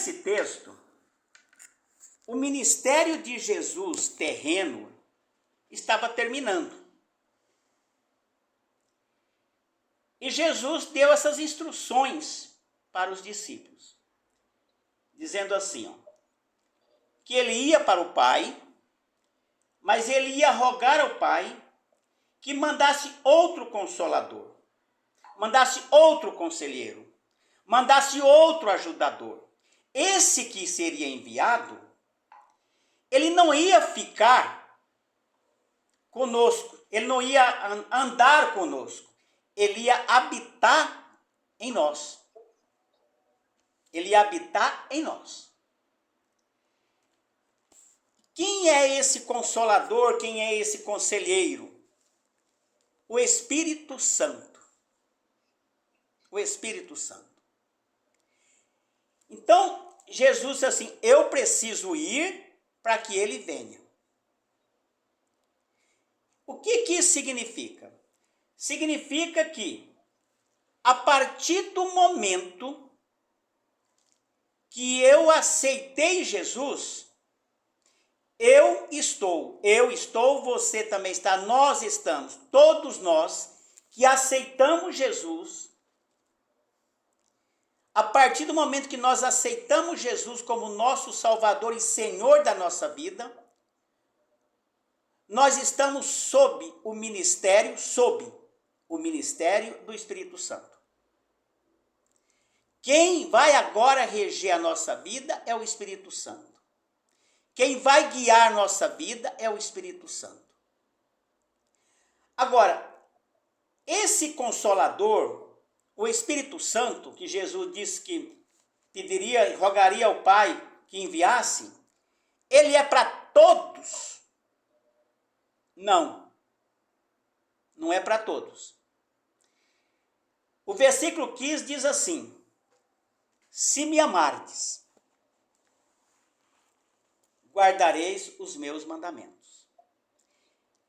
nesse texto, o ministério de Jesus terreno estava terminando. E Jesus deu essas instruções para os discípulos, dizendo assim, que ele ia para o Pai, mas ele ia rogar ao Pai que mandasse outro consolador, mandasse outro conselheiro, mandasse outro ajudador. Esse que seria enviado, ele não ia ficar conosco, ele não ia andar conosco, ele ia habitar em nós. Ele ia habitar em nós. Quem é esse consolador? Quem é esse conselheiro? O Espírito Santo. O Espírito Santo. Então, Jesus disse assim, eu preciso ir para que ele venha. O que isso significa? Significa que, a partir do momento que eu aceitei Jesus, eu estou, você também está, nós estamos, todos nós que aceitamos Jesus, a partir do momento que nós aceitamos Jesus como nosso Salvador e Senhor da nossa vida, nós estamos sob o ministério do Espírito Santo. Quem vai agora reger a nossa vida é o Espírito Santo. Quem vai guiar nossa vida é o Espírito Santo. Agora, esse Consolador, o Espírito Santo, que Jesus disse que pediria, rogaria ao Pai que enviasse, ele é para todos? Não. Não é para todos. O versículo 15 diz assim, se me amardes, guardareis os meus mandamentos.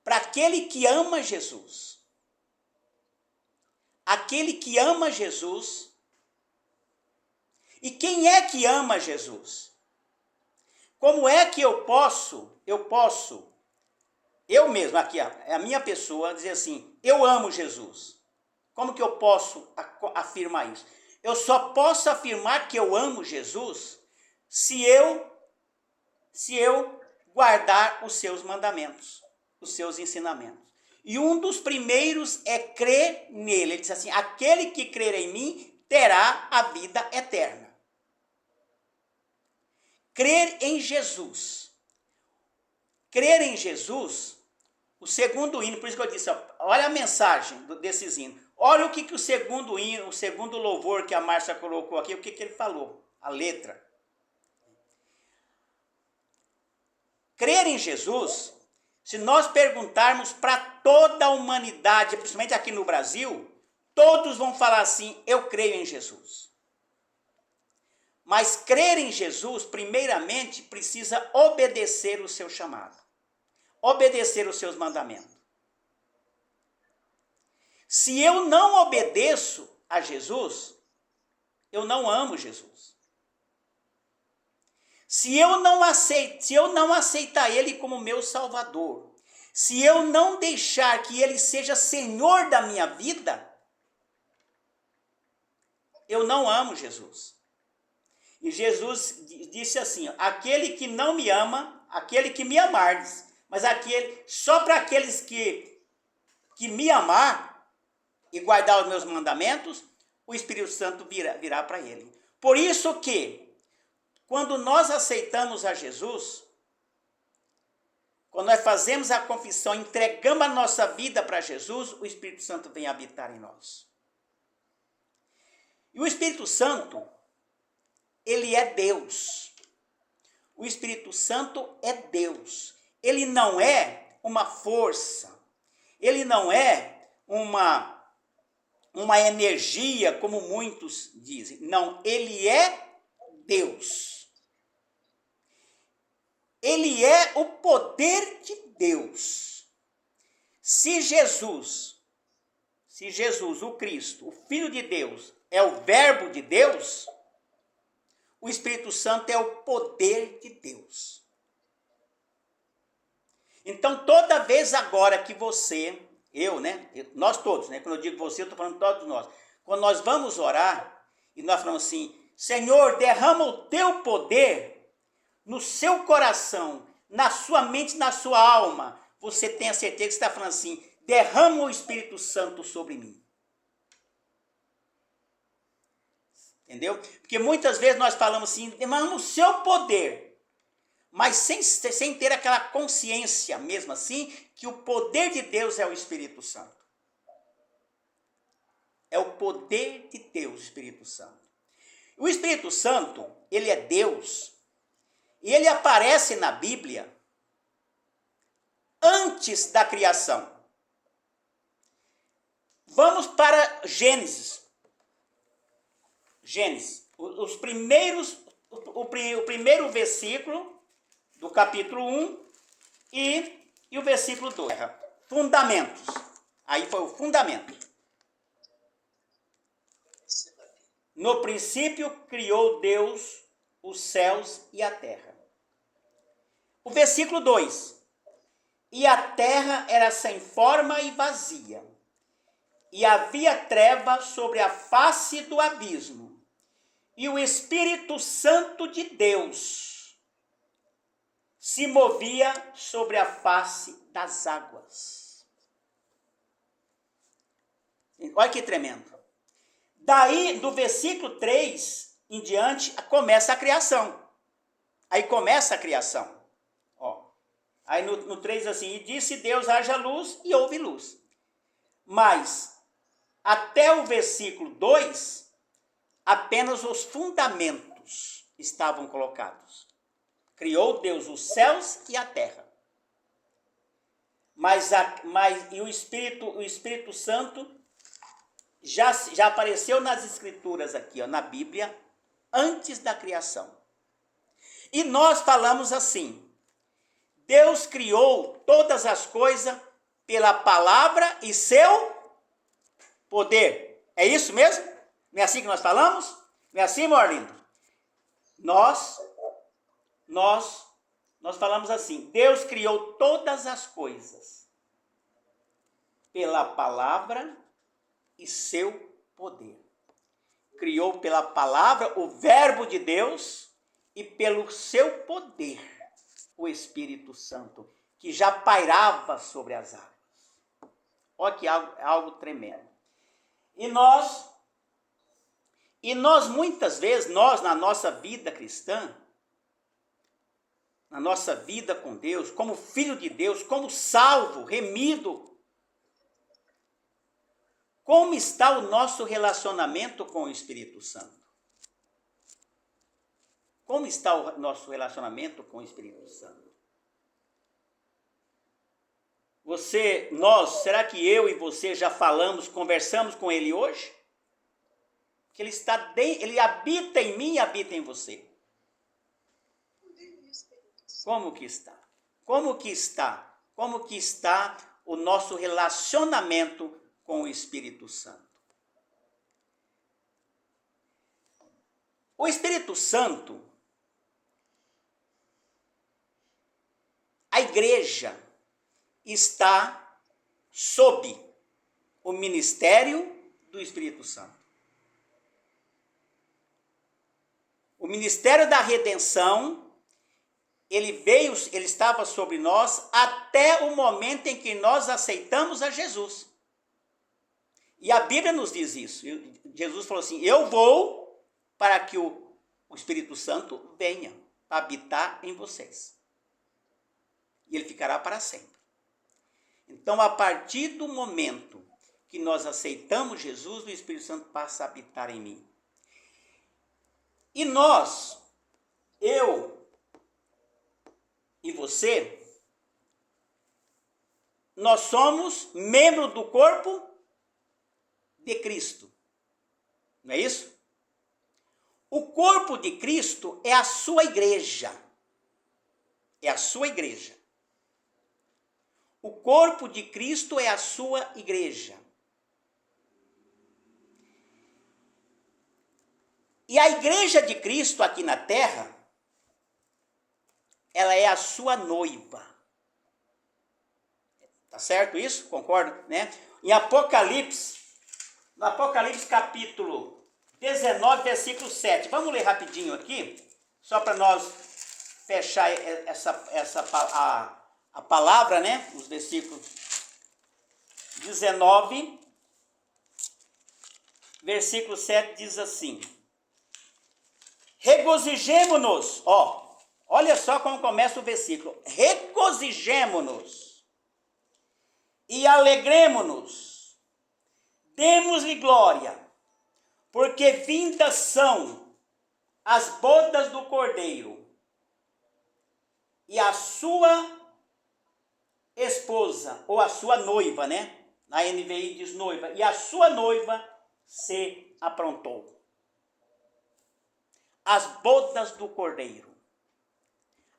Para aquele que ama Jesus, aquele que ama Jesus, e quem é que ama Jesus? Como é que eu mesmo, aqui, é a minha pessoa, dizer assim, eu amo Jesus. Como que eu posso afirmar isso? Eu só posso afirmar que eu amo Jesus se eu guardar os seus mandamentos, os seus ensinamentos. E um dos primeiros é crer nele. Ele diz assim, aquele que crer em mim terá a vida eterna. Crer em Jesus. Crer em Jesus, o segundo hino, por isso que eu disse, olha a mensagem desses hinos. Olha o que o segundo hino, o segundo louvor que a Márcia colocou aqui, o que ele falou, a letra. Crer em Jesus, se nós perguntarmos para toda a humanidade, principalmente aqui no Brasil, todos vão falar assim, eu creio em Jesus. Mas crer em Jesus, primeiramente, precisa obedecer o seu chamado. Obedecer os seus mandamentos. Se eu não obedeço a Jesus, eu não amo Jesus. Se eu não aceitar ele como meu Salvador, se eu não deixar que ele seja Senhor da minha vida, eu não amo Jesus. E Jesus disse assim, aquele que não me ama, aquele que me amardes, mas só para aqueles que me amar e guardar os meus mandamentos, o Espírito Santo virá para ele. Por isso que, quando nós aceitamos a Jesus, quando nós fazemos a confissão, entregamos a nossa vida para Jesus, o Espírito Santo vem habitar em nós. E o Espírito Santo, ele é Deus. O Espírito Santo é Deus. Ele não é uma força. Ele não é uma energia, como muitos dizem. Não, ele é Deus. Ele é o poder de Deus. Se Jesus, o Cristo, o Filho de Deus, é o Verbo de Deus, o Espírito Santo é o poder de Deus. Então, toda vez agora que você, nós todos, quando eu digo você, eu estou falando todos nós. Quando nós vamos orar, e nós falamos assim, Senhor, derrama o teu poder no seu coração, na sua mente, na sua alma. Você tem a certeza que está falando assim, derrama o Espírito Santo sobre mim. Entendeu? Porque muitas vezes nós falamos assim, derrama o seu poder, mas sem ter aquela consciência mesmo assim, que o poder de Deus é o Espírito Santo. É o poder de Deus, o Espírito Santo. O Espírito Santo, ele é Deus, e ele aparece na Bíblia antes da criação. Vamos para Gênesis. Gênesis, o primeiro versículo do capítulo 1 e o versículo 2. Fundamentos. Aí foi o fundamento. No princípio criou Deus os céus e a terra. O versículo 2. E a terra era sem forma e vazia, e havia treva sobre a face do abismo, e o Espírito Santo de Deus se movia sobre a face das águas. Olha que tremendo. Daí, do versículo 3 em diante, começa a criação. Aí começa a criação. Ó. Aí no 3 assim, e disse Deus, haja luz, e houve luz. Mas, até o versículo 2, apenas os fundamentos estavam colocados. Criou Deus os céus e a terra. Mas o Espírito Santo já apareceu nas Escrituras aqui, na Bíblia, antes da criação. E nós falamos assim, Deus criou todas as coisas pela palavra e seu poder. É isso mesmo? Não é assim que nós falamos? Não é assim, meu lindo? Nós falamos assim, Deus criou todas as coisas pela palavra e seu poder. Criou pela palavra o verbo de Deus e pelo seu poder o Espírito Santo, que já pairava sobre as águas. Olha que algo tremendo. E nós muitas vezes, na nossa vida cristã, na nossa vida com Deus, como filho de Deus, como salvo, remido, como está o nosso relacionamento com o Espírito Santo? Como está o nosso relacionamento com o Espírito Santo? Será que eu e você já conversamos com ele hoje? Que ele habita em mim e habita em você. Como que está? Como que está? Como que está o nosso relacionamento com o Espírito Santo? O Espírito Santo, a igreja está sob o ministério do Espírito Santo. O ministério da redenção, ele estava sobre nós até o momento em que nós aceitamos a Jesus. E a Bíblia nos diz isso. Jesus falou assim, eu vou para que o Espírito Santo venha habitar em vocês. E ele ficará para sempre. Então, a partir do momento que nós aceitamos Jesus, o Espírito Santo passa a habitar em mim. E eu e você, nós somos membro do corpo de Cristo. Não é isso? O corpo de Cristo é a sua igreja. É a sua igreja. O corpo de Cristo é a sua igreja. E a igreja de Cristo aqui na terra, ela é a sua noiva. Tá certo isso? Concordo, né? Em Apocalipse, no Apocalipse capítulo 19, versículo 7. Vamos ler rapidinho aqui, só para nós fechar a palavra, né? Os versículos 19, versículo 7 diz assim: regozijemo-nos, olha só como começa o versículo, regozijemo-nos e alegremo-nos, demos-lhe glória, porque vindas são as bodas do Cordeiro, e a sua esposa, ou a sua noiva, né? Na NVI diz noiva, e a sua noiva se aprontou. As bodas do Cordeiro,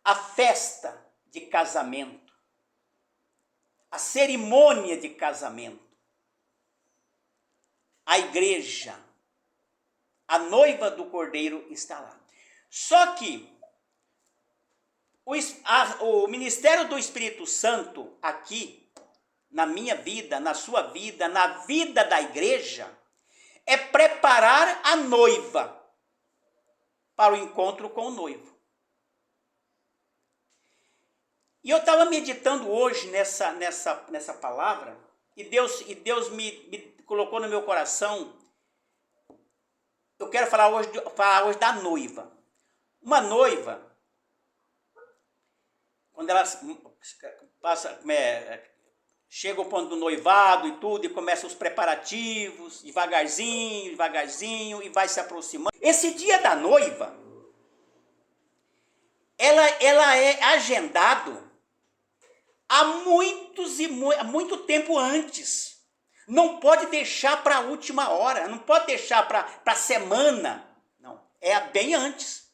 a festa de casamento, a cerimônia de casamento, a igreja, a noiva do Cordeiro está lá. Só que o ministério do Espírito Santo aqui, na minha vida, na sua vida, na vida da igreja, é preparar a noiva para o encontro com o noivo. E eu estava meditando hoje nessa palavra, e Deus me colocou no meu coração. Eu quero falar hoje da noiva. Uma noiva, quando ela chega ao ponto do noivado e tudo, e começa os preparativos, devagarzinho, e vai se aproximando. Esse dia da noiva, ela é agendado há muito tempo antes. Não pode deixar para a última hora, não pode deixar para a semana, não, é bem antes.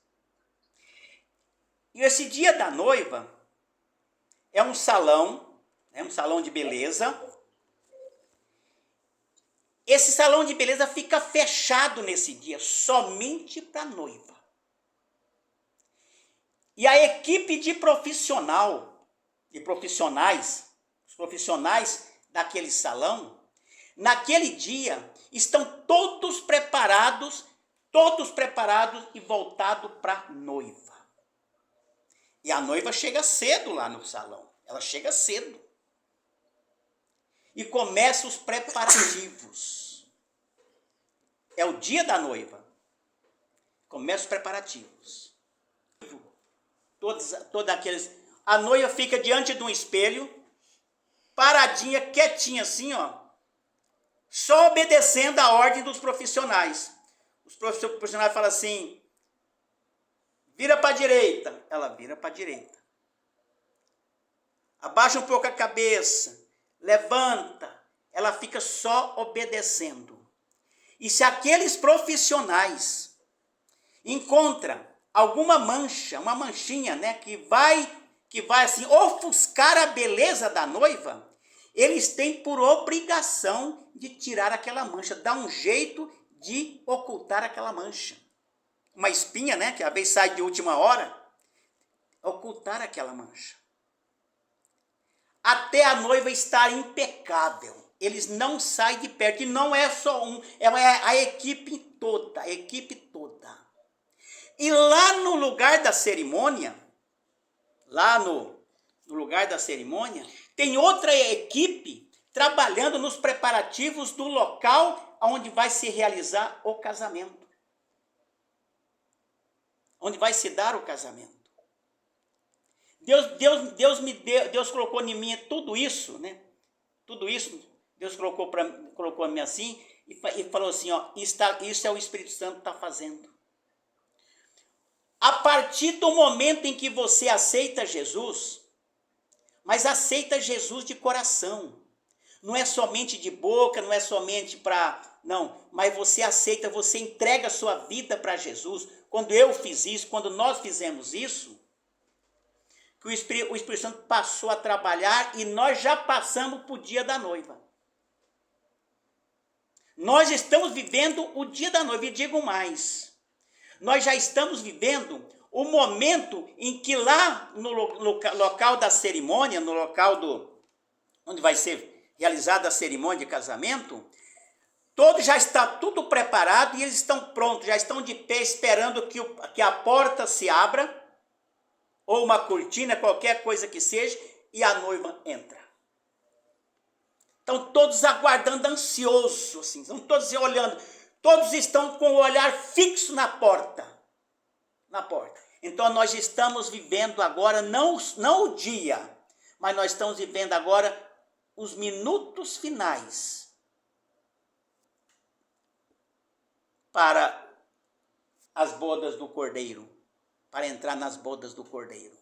E esse dia da noiva é um salão de beleza. Esse salão de beleza fica fechado nesse dia, somente para a noiva. E a equipe de profissionais, os profissionais daquele salão, naquele dia, estão todos preparados e voltados para a noiva. E a noiva chega cedo lá no salão, ela chega cedo. E começa os preparativos. É o dia da noiva. Começa os preparativos. Todos aqueles. A noiva fica diante de um espelho, paradinha, quietinha assim, só obedecendo a ordem dos profissionais. Os profissionais falam assim: vira para a direita. Ela vira para a direita. Abaixa um pouco a cabeça. Levanta, ela fica só obedecendo. E se aqueles profissionais encontram alguma mancha, uma manchinha, né, que vai assim ofuscar a beleza da noiva, eles têm por obrigação de tirar aquela mancha, dar um jeito de ocultar aquela mancha. Uma espinha, né, que às vezes sai de última hora, ocultar aquela mancha. Até a noiva estar impecável. Eles não saem de perto. E não é só um, é a equipe toda, E lá no lugar da cerimônia, tem outra equipe trabalhando nos preparativos do local onde vai se realizar o casamento. Onde vai se dar o casamento. Deus colocou em mim tudo isso, né? Tudo isso, Deus colocou em mim assim e falou assim, isso é o Espírito Santo que está fazendo. A partir do momento em que você aceita Jesus, mas aceita Jesus de coração, não é somente de boca, não é somente mas você aceita, você entrega a sua vida para Jesus. Quando eu fiz isso, quando nós fizemos isso, que o Espírito Santo passou a trabalhar e nós já passamos para o dia da noiva. Nós estamos vivendo o dia da noiva, e digo mais, nós já estamos vivendo o momento em que lá no local da cerimônia, no local onde vai ser realizada a cerimônia de casamento, já está tudo preparado e eles estão prontos, já estão de pé esperando que a porta se abra, ou uma cortina, qualquer coisa que seja, e a noiva entra. Estão todos aguardando, ansiosos, assim, estão todos olhando, todos estão com o olhar fixo na porta. Na porta. Então nós estamos vivendo agora, não o dia, mas nós estamos vivendo agora os minutos finais para as bodas do Cordeiro, para entrar nas bodas do Cordeiro.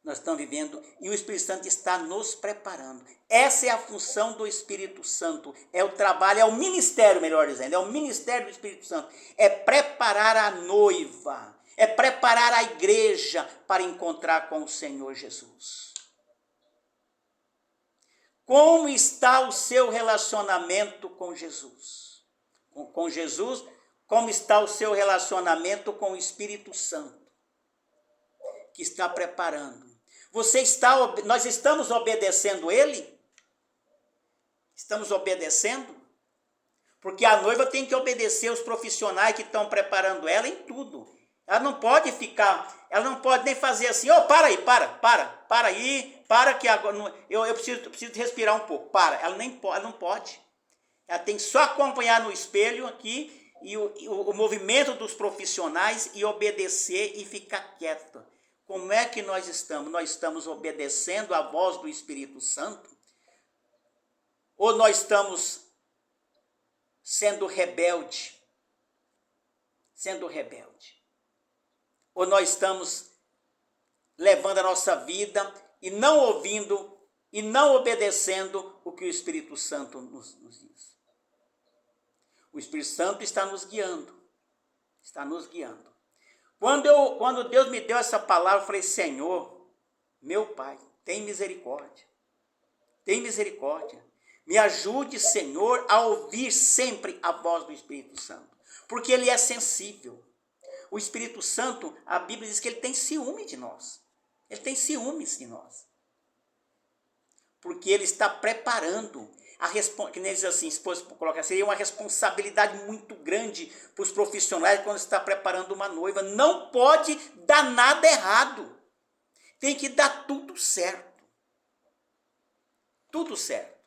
Nós estamos vivendo e o Espírito Santo está nos preparando. Essa é a função do Espírito Santo, é o trabalho, é o ministério, melhor dizendo, é o ministério do Espírito Santo. É preparar a noiva, é preparar a igreja para encontrar com o Senhor Jesus. Como está o seu relacionamento com Jesus? Com Jesus, como está o seu relacionamento com o Espírito Santo, que está preparando? Nós estamos obedecendo Ele? Estamos obedecendo? Porque a noiva tem que obedecer os profissionais que estão preparando ela em tudo. Ela não pode nem fazer assim, para aí, que agora eu preciso respirar um pouco, ela não pode. Ela tem que só acompanhar no espelho aqui e o movimento dos profissionais e obedecer e ficar quieta. Como é que nós estamos? Nós estamos obedecendo a voz do Espírito Santo? Ou nós estamos sendo rebelde? Ou nós estamos levando a nossa vida e não ouvindo e não obedecendo o que o Espírito Santo nos diz? O Espírito Santo está nos guiando. Quando Deus me deu essa palavra, eu falei, Senhor, meu Pai, tem misericórdia. Me ajude, Senhor, a ouvir sempre a voz do Espírito Santo, porque Ele é sensível. O Espírito Santo, a Bíblia diz que Ele tem ciúme de nós. Ele tem ciúmes de nós. Porque Ele está preparando que nem diz assim, se fosse colocar, seria uma responsabilidade muito grande para os profissionais quando está preparando uma noiva. Não pode dar nada errado. Tem que dar tudo certo. Tudo certo.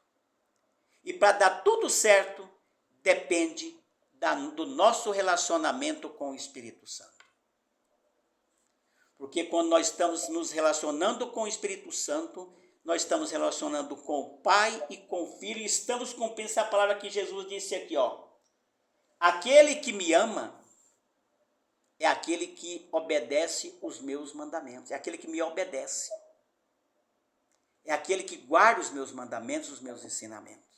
E para dar tudo certo, depende do nosso relacionamento com o Espírito Santo. Porque quando nós estamos nos relacionando com o Espírito Santo, nós estamos relacionando com o Pai e com o Filho, e estamos cumprindo essa palavra que Jesus disse aqui, aquele que me ama é aquele que obedece os meus mandamentos, é aquele que me obedece, é aquele que guarda os meus mandamentos, os meus ensinamentos.